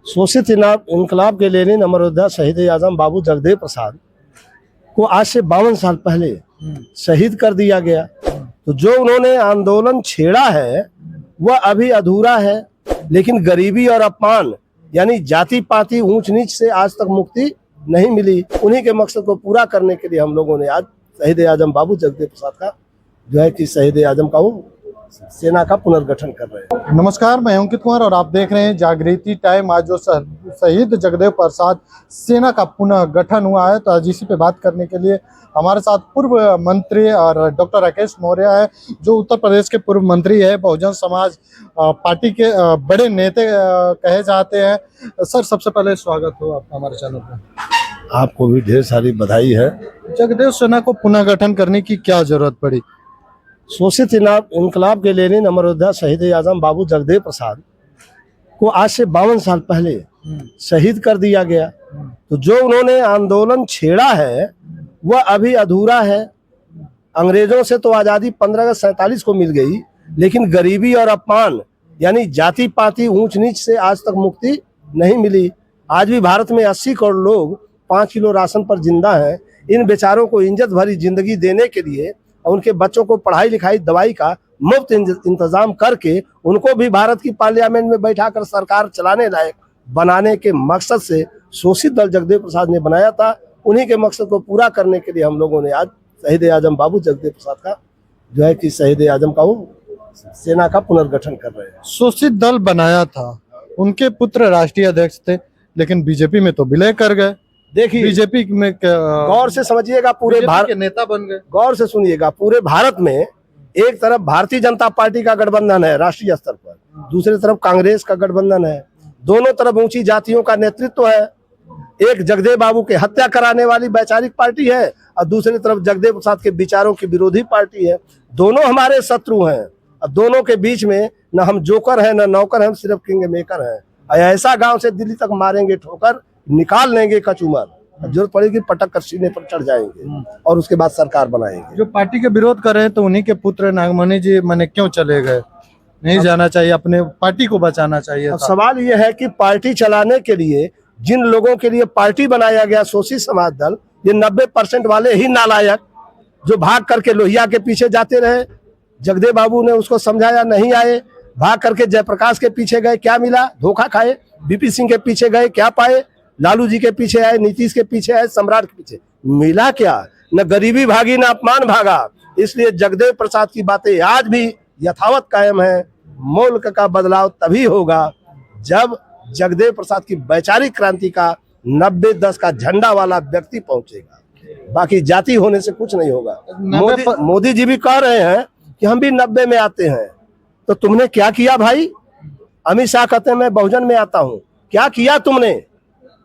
शोषित इनकलाब के लेनिन अमर योद्धा शहीद आजम बाबू जगदेव प्रसाद को आज से 52 साल पहले शहीद कर दिया गया। तो जो उन्होंने आंदोलन छेड़ा है वह अभी अधूरा है, लेकिन गरीबी और अपमान यानी जाति पाति ऊंच नीच से आज तक मुक्ति नहीं मिली। उन्हीं के मकसद को पूरा करने के लिए हम लोगों ने आज शहीद आजम बाबू जगदेव प्रसाद का जो है कि शहीद आजम का वो सेना का पुनर्गठन कर रहे हैं। नमस्कार, मैं अंकित कुमार और आप देख रहे हैं जागृति टाइम। आज जो शहीद जगदेव प्रसाद सेना का पुनः गठन हुआ है, तो आज इसी पे बात करने के लिए हमारे साथ पूर्व मंत्री और डॉक्टर राकेश मौर्य है, जो उत्तर प्रदेश के पूर्व मंत्री है, बहुजन समाज पार्टी के बड़े नेता कहे जाते हैं। सर, सबसे पहले स्वागत हो आपका हमारे चैनल पर। आपको भी ढेर सारी बधाई है। जगदेव सेना को पुनः गठन करने की क्या जरूरत पड़ी? शोषित इनकलाब के लेनिन अमर योद्धा शहीद आजम बाबू जगदेव प्रसाद को आज से 52 साल पहले शहीद कर दिया गया। तो जो उन्होंने आंदोलन छेड़ा है वह अभी अधूरा है। अंग्रेजों से तो आज़ादी 15 अगस्त 47 को मिल गई, लेकिन गरीबी और अपमान यानी जाति पाति ऊंच नीच से आज तक मुक्ति नहीं मिली। आज भी भारत में 80 करोड़ लोग 5 किलो राशन पर जिंदा हैं। इन बेचारों को इज्जत भरी जिंदगी देने के लिए और उनके बच्चों को पढ़ाई लिखाई दवाई का मुफ्त इंतजाम करके उनको भी भारत की पार्लियामेंट में बैठाकर सरकार चलाने लायक बनाने के मकसद से शोषित दल जगदेव प्रसाद ने बनाया था। उन्हीं के मकसद को पूरा करने के लिए हम लोगों ने आज शहीद आजम बाबू जगदेव प्रसाद का जो है कि शहीद आजम का वो सेना का पुनर्गठन कर रहे हैं। शोषित दल बनाया था, उनके पुत्र राष्ट्रीय अध्यक्ष थे, लेकिन बीजेपी में तो विलय कर गए। देखिए, बीजेपी में गौर से समझिएगा, पूरे भारत के नेता बन गए। गौर से सुनिएगा, पूरे भारत में एक तरफ भारतीय जनता पार्टी का गठबंधन है राष्ट्रीय स्तर पर, दूसरी तरफ कांग्रेस का गठबंधन है। दोनों तरफ ऊंची जातियों का नेतृत्व है। एक जगदेव बाबू के हत्या कराने वाली वैचारिक पार्टी है और दूसरी तरफ जगदेव प्रसाद के विचारों की विरोधी पार्टी है। दोनों हमारे शत्रु हैं और दोनों के बीच में न हम जोकर हैं न नौकर हैं, हम सिर्फ किंग मेकर हैं। ऐसा गांव से दिल्ली तक मारेंगे ठोकर, निकाल लेंगे कचूमर, जरूरत पड़ेगी पटक कर सीने पर चढ़ जाएंगे और उसके बाद सरकार बनाएंगे। जो पार्टी के विरोध कर रहे हैं, तो उन्हीं के पुत्र नागमणि जी मैंने क्यों चले गए? नहीं जाना चाहिए, अपने पार्टी को बचाना चाहिए। अब सवाल यह है कि पार्टी चलाने के लिए जिन लोगों के लिए पार्टी बनाया गया शोषित समाज दल, ये 90% वाले ही नालायक जो भाग करके लोहिया के पीछे जाते रहे। जगदेव बाबू ने उसको समझाया, नहीं आए। भाग करके जयप्रकाश के पीछे गए, क्या मिला? धोखा खाए। बीपी सिंह के पीछे गए, क्या पाए? लालू जी के पीछे आए, नीतीश के पीछे आए, सम्राट के पीछे मिला क्या? न गरीबी भागी न अपमान भागा। इसलिए जगदेव प्रसाद की बातें आज भी यथावत कायम है। मुल्क का बदलाव तभी होगा जब जगदेव प्रसाद की वैचारिक क्रांति का 90-10 का झंडा वाला व्यक्ति पहुंचेगा। बाकी जाति होने से कुछ नहीं होगा। मोदी जी भी कह रहे हैं कि हम भी 90 में आते हैं, तो तुमने क्या किया भाई? अमित शाह कहते हैं मैं बहुजन में आता हूं, क्या किया तुमने?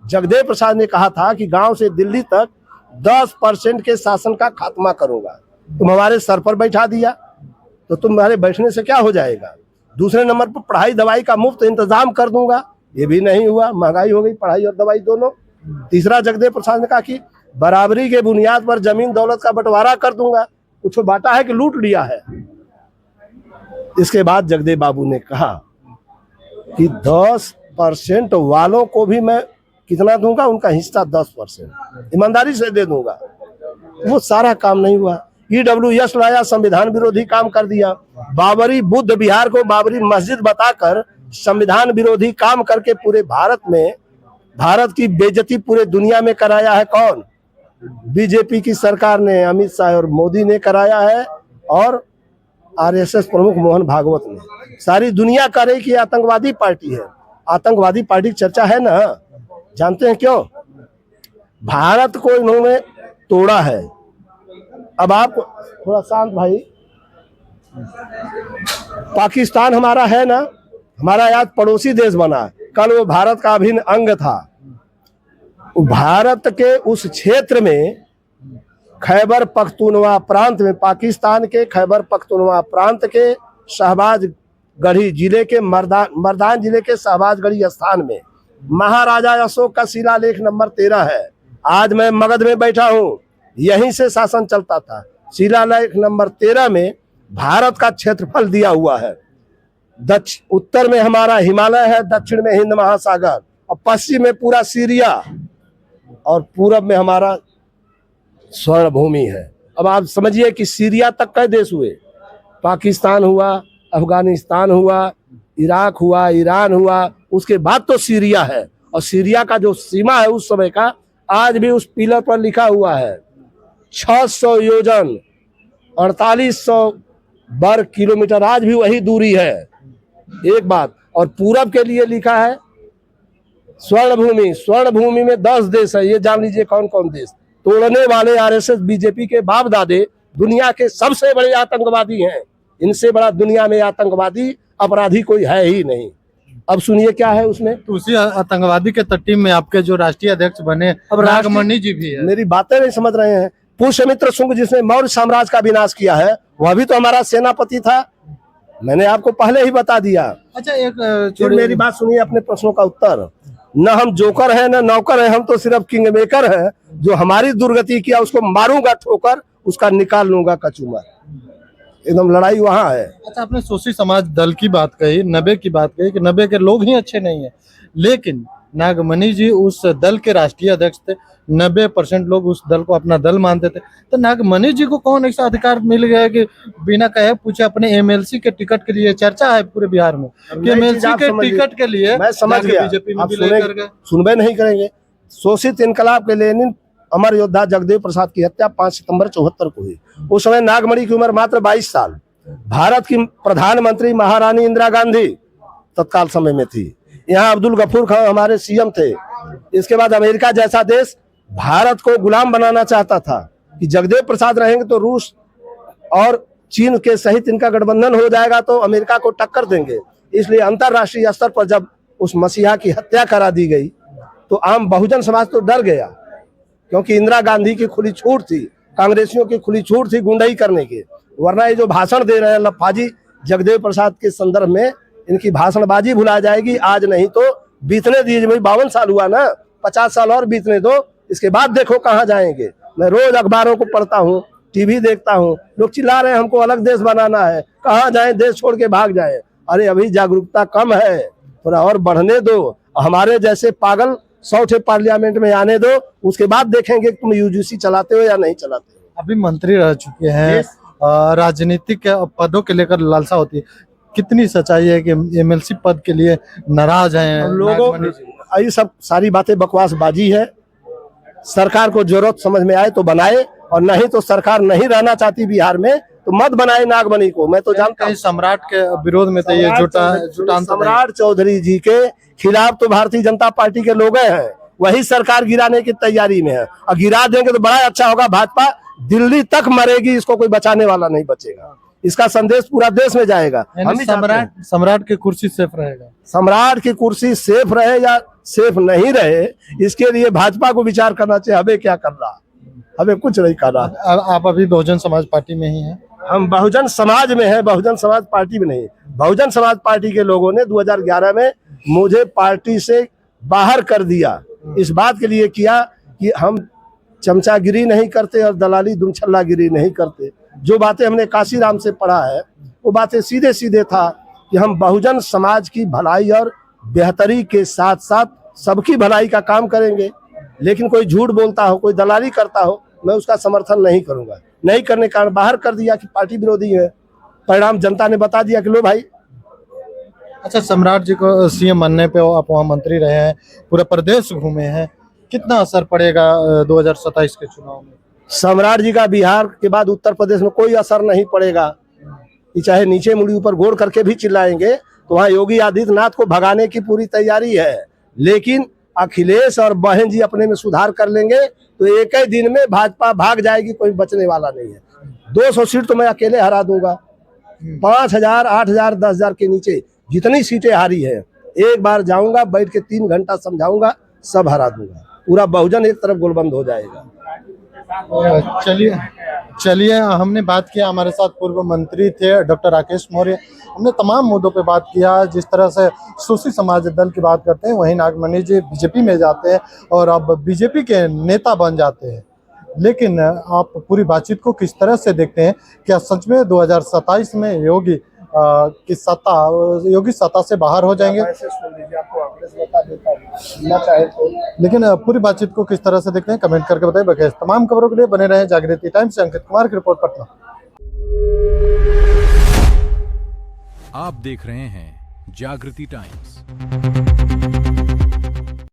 जगदेव प्रसाद ने कहा था कि गांव से दिल्ली तक 10% के शासन का खात्मा करूंगा। तुम हमारे सर पर बैठा दिया, तो तुम्हारे बैठने से क्या हो जाएगा? दूसरे नंबर पर पढ़ाई दवाई का मुफ्त इंतजाम कर दूंगा, ये भी नहीं हुआ। महंगाई हो गई, पढ़ाई और दवाई दोनों। तीसरा, जगदेव प्रसाद ने कहा कि बराबरी के बुनियाद पर जमीन दौलत का बंटवारा कर दूंगा। कुछ बांटा है कि लूट लिया है? इसके बाद जगदेव बाबू ने कहा कि 10% वालों को भी मैं कितना दूंगा, उनका हिस्सा 10% ईमानदारी से दे दूंगा। वो सारा काम नहीं हुआ। EWS लाया, संविधान विरोधी काम कर दिया। बाबरी बुद्ध विहार को बाबरी मस्जिद बताकर संविधान विरोधी काम करके पूरे भारत में भारत की बेइज्जती पूरे दुनिया में कराया है। कौन? बीजेपी की सरकार ने, अमित शाह और मोदी ने कराया है, और RSS प्रमुख मोहन भागवत ने। सारी दुनिया कह रही कि आतंकवादी पार्टी है। आतंकवादी पार्टी की चर्चा है ना? जानते हैं क्यों? भारत को इन्होंने तोड़ा है। अब आप थोड़ा शांत भाई। पाकिस्तान हमारा है ना, हमारा आज पड़ोसी देश बना। कल वो भारत का अभिन्न अंग था। भारत के उस क्षेत्र में खैबर पख्तूनवा प्रांत में, पाकिस्तान के खैबर पख्तूनवा प्रांत के शहबाज गढ़ी जिले के मर्दान जिले के शहबाज गढ़ी स्थान में महाराजा अशोक का शिलालेख नंबर 13 है। आज मैं मगध में बैठा हूँ, यहीं से शासन चलता था। शिलालेख नंबर 13 में भारत का क्षेत्रफल दिया हुआ है। उत्तर में हमारा हिमालय है, दक्षिण में हिंद महासागर और पश्चिम में पूरा सीरिया और पूरब में हमारा स्वर्ण भूमि है। अब आप समझिए कि सीरिया तक कई देश हुए, पाकिस्तान हुआ, अफगानिस्तान हुआ, इराक हुआ, ईरान हुआ, उसके बाद तो सीरिया है। और सीरिया का जो सीमा है उस समय का आज भी उस पिलर पर लिखा हुआ है 600 योजन 4800 वर्ग किलोमीटर, आज भी वही दूरी है। एक बात, और पूरब के लिए लिखा है स्वर्ण भूमि। स्वर्ण भूमि में 10 देश है, ये जान लीजिए कौन कौन देश। तोड़ने वाले आरएसएस बीजेपी के बाप दादे दुनिया के सबसे बड़े आतंकवादी हैं। इनसे बड़ा दुनिया में आतंकवादी अपराधी कोई है ही नहीं। अब सुनिए क्या है उसमें। तो उसी आतंकवादी के टीम में आपके जो राष्ट्रीय अध्यक्ष बने अब नागमणि जी भी है। मेरी बातें नहीं समझ रहे हैं। पुष्यमित्र शुंग जिसने मौर्य साम्राज्य का विनाश किया है, वह भी तो हमारा सेनापति था। मैंने आपको पहले ही बता दिया। अच्छा, एक फिर मेरी बात सुनिए, अपने प्रश्नों का उत्तर। न हम जोकर हैं न नौकर हैं, हम तो सिर्फ किंग मेकर हैं। जो हमारी दुर्गति किया उसको मारूंगा ठोकर, उसका निकाल लूंगा कचूमर। एकदम लड़ाई वहां है। अच्छा, आपने शोषित समाज दल की बात कही, नब्बे की बात कही कि नब्बे के लोग ही अच्छे नहीं है, लेकिन नागमणि जी उस दल के राष्ट्रीय अध्यक्ष थे। 90% लोग उस दल को अपना दल मानते थे। तो नागमणि जी को कौन ऐसा अधिकार मिल गया कि बिना कहे पूछे अपने एमएलसी के टिकट के लिए चर्चा है पूरे बिहार में कि एमएलसी के टिकट के लिए मैं समझ गया, बीजेपी में आप विलय कर गए। सुनबे नहीं करेंगे। शोषित इनकलाब के लेनिन अमर योद्धा जगदेव प्रसाद की हत्या 5 सितंबर 74 को हुई। उस समय नागमणि की उम्र मात्र 22 साल। भारत की प्रधानमंत्री महारानी इंदिरा गांधी तत्काल समय में थी। यहाँ अब्दुल गफूर खान हमारे सीएम थे। इसके बाद अमेरिका जैसा देश भारत को गुलाम बनाना चाहता था कि जगदेव प्रसाद रहेंगे तो रूस और चीन के सहित इनका गठबंधन हो जाएगा तो अमेरिका को टक्कर देंगे। इसलिए अंतरराष्ट्रीय स्तर पर जब उस मसीहा की हत्या करा दी गई तो आम बहुजन समाज तो डर गया, क्योंकि इंदिरा गांधी की खुली छूट थी, कांग्रेसियों की खुली छूट थी गुंडाई करने की। वरना ये जो भाषण दे रहे हैं लफाजी जगदेव प्रसाद के संदर्भ में, इनकी भाषणबाजी भुला जाएगी। आज नहीं तो बीतने दीजिए, भाई 52 साल हुआ ना, 50 साल और बीतने दो, इसके बाद देखो कहाँ जाएंगे। मैं रोज अखबारों को पढ़ता हूँ, टीवी देखता हूँ, लोग चिल्ला रहे हैं हमको अलग देश बनाना है, कहाँ जाएं, देश छोड़ के भाग जाएं। अरे अभी जागरूकता कम है, थोड़ा और बढ़ने दो। हमारे जैसे पागल 100 पार्लियामेंट में आने दो, उसके बाद देखेंगे तुम यूजीसी चलाते हो या नहीं चलाते हो। अभी मंत्री रह चुके हैं, राजनीतिक पदों के लेकर लालसा होती है, कितनी सच्चाई है कि एमएलसी पद के लिए नाराज हैं लोगों? ये सब सारी बातें बकवासबाजी है। सरकार को जरूरत समझ में आए तो बनाए, और नहीं तो सरकार नहीं रहना चाहती बिहार में तो मत बनाए नागमणि को। मैं तो जानता हूँ सम्राट के विरोध में तो ये जुटान सम्राट चौधरी जी के खिलाफ तो भारतीय जनता पार्टी के लोग हैं, वही सरकार गिराने की तैयारी में है। और गिरा देंगे तो बड़ा अच्छा होगा। भाजपा दिल्ली तक मरेगी, इसको कोई बचाने वाला नहीं बचेगा। इसका संदेश पूरा देश में जाएगा। हम सम्राट की कुर्सी सेफ रहेगा। सम्राट की कुर्सी सेफ रहे या सेफ नहीं रहे, इसके लिए भाजपा को विचार करना चाहिए। हमें क्या करना, हमें कुछ नहीं करना। आप अभी बहुजन समाज पार्टी में ही हैं? हम बहुजन समाज में हैं, बहुजन समाज पार्टी में नहीं। बहुजन समाज पार्टी के लोगों ने 2011 में मुझे पार्टी से बाहर कर दिया। इस बात के लिए किया कि हम चमचागिरी नहीं करते और दलाली दुमछल्लागिरी नहीं करते। जो बातें हमने काशीराम से पढ़ा है वो बातें सीधे सीधे था कि हम बहुजन समाज की भलाई और बेहतरी के साथ साथ सबकी भलाई का काम करेंगे। लेकिन कोई झूठ बोलता हो, कोई दलाली करता हो, मैं उसका समर्थन नहीं करूंगा। नहीं करने के कारण बाहर कर दिया कि पार्टी विरोधी है। परिणाम जनता ने बता दिया कि लो भाई। अच्छा, सम्राट जी को सीएम बनने पे आप वहाँ मंत्री रहे हैं, पूरा प्रदेश घूमे हैं, कितना असर पड़ेगा 2027 के चुनाव में? सम्राट जी का बिहार के बाद उत्तर प्रदेश में कोई असर नहीं पड़ेगा। कि चाहे नीचे मुड़ी ऊपर गोड़ करके भी चिल्लाएंगे तो वहाँ योगी आदित्यनाथ को भगाने की पूरी तैयारी है। लेकिन अखिलेश और बहन जी अपने में सुधार कर लेंगे तो एक ही दिन में भाजपा भाग जाएगी, कोई बचने वाला नहीं है। 200 सीट तो मैं अकेले हरा दूंगा। 5000, 8000, 10,000 के नीचे जितनी सीटें हारी है, एक बार जाऊंगा, बैठ के 3 घंटा समझाऊंगा, सब हरा दूंगा। पूरा बहुजन एक तरफ गोलबंद हो जाएगा। चलिए हमने बात किया, हमारे साथ पूर्व मंत्री थे डॉक्टर राकेश मौर्य। हमने तमाम मुद्दों पे बात किया। जिस तरह से शोषित समाज दल की बात करते हैं, वहीं नागमणि जी बीजेपी में जाते हैं और अब बीजेपी के नेता बन जाते हैं। लेकिन आप पूरी बातचीत को किस तरह से देखते हैं? क्या सच में 2027 में योगी की सत्ता, योगी सत्ता से बाहर हो जाएंगे। ऐसे सुन लीजिए, आपको कांग्रेस बता देता हूं, ना चाहे तो। लेकिन पूरी बातचीत को किस तरह से देखते हैं कमेंट करके बताइए। बगैर तमाम खबरों के लिए बने रहे जागृति टाइम्स से। अंकित कुमार की रिपोर्ट, पटना। आप देख रहे हैं जागृति टाइम्स।